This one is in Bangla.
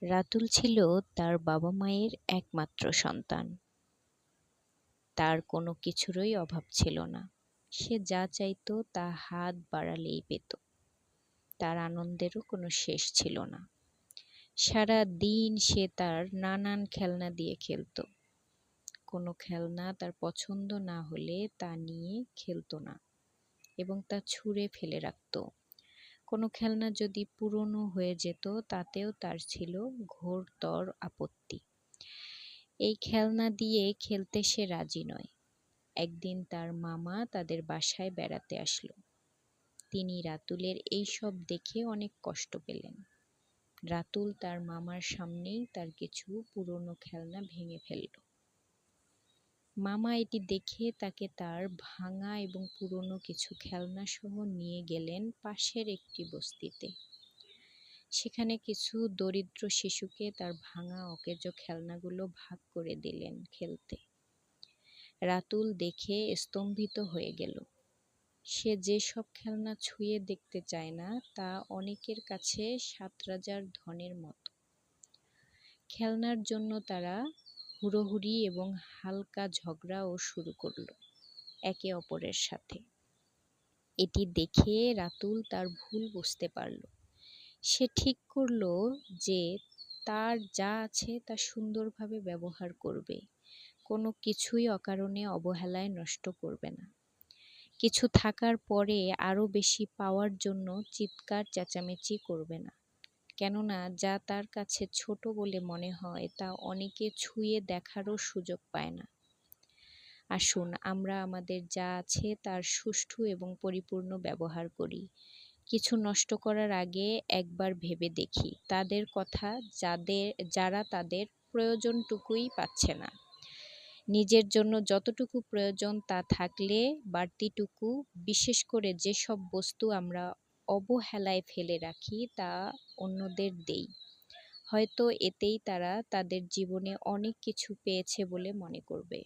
রাতুল ছিল তার বাবা-মায়ের একমাত্র সন্তান। তার কোনো কিছুরই অভাব ছিল না। সে যা চাইত তা হাত বাড়ালেই পেত। তার আনন্দেরও কোনো শেষ ছিল না। সারাদিন সে তার নানান খেলনা দিয়ে খেলত। কোনো খেলনা তার পছন্দ না হলে তা নিয়ে খেলত না এবং তা ছুঁড়ে ফেলে রাখত। কোনো খেলনা যদি পুরনো হয়ে যেত তাতেও তার ছিল ঘোরতর আপত্তি। এই খেলনা দিয়ে খেলতে সে রাজি নয়। একদিন তার মামা তাদের বাসায় বেড়াতে আসলো। তিনি রাতুলের এইসব দেখে অনেক কষ্ট পেলেন। রাতুল তার মামার সামনেই তার কিছু পুরনো খেলনা ভেঙে ফেলল। মামা এটি দেখে তাকে তার ভাঙা এবং পুরনো কিছু খেলনা সহ নিয়ে গেলেন পাশের একটি বস্তিতে। সেখানে কিছু দরিদ্র শিশুকে তার ভাঙা অকেজো খেলনাগুলো ভাগ করে দিলেন খেলতে। রাতুল দেখে স্তম্ভিত হয়ে গেল। সে যেসব খেলনা ছুঁয়ে দেখতে চায় না তা অনেকের কাছে সাতরাজার ধনের মতো। খেলনার জন্য তারা হুড়োহুড়ি এবং হালকা ঝগড়াও শুরু করল একে অপরের সাথে। এটি দেখে রাতুল তার ভুল বুঝতে পারল। সে ঠিক করল যে তার যা আছে তা সুন্দরভাবে ব্যবহার করবে, কোনো কিছুই অকারণে অবহেলায় নষ্ট করবে না। কিছু থাকার পরে আরও বেশি পাওয়ার জন্য চিৎকার চেঁচামেচি করবে না, কেননা যা তার কাছে ছোট বলে মনে হয় তা অনেকে ছুঁয়ে দেখারও সুযোগ পায় না। আসুন আমরা আমাদের যা আছে তার সুষ্ঠু এবং পরিপূর্ণ ব্যবহার করি। কিছু নষ্ট করার আগে একবার ভেবে দেখি তাদের কথা, যারা তাদের প্রয়োজনটুকুই পাচ্ছে না। নিজের জন্য যতটুকু প্রয়োজন তা থাকলে বাড়তিটুকু, বিশেষ করে যেসব বস্তু আমরা অবহেলায় ফেলে রাখি তা অন্যদের দেই। হয়তো এতেই তারা তাদের জীবনে অনেক কিছু পেয়েছে বলে মনে করবে।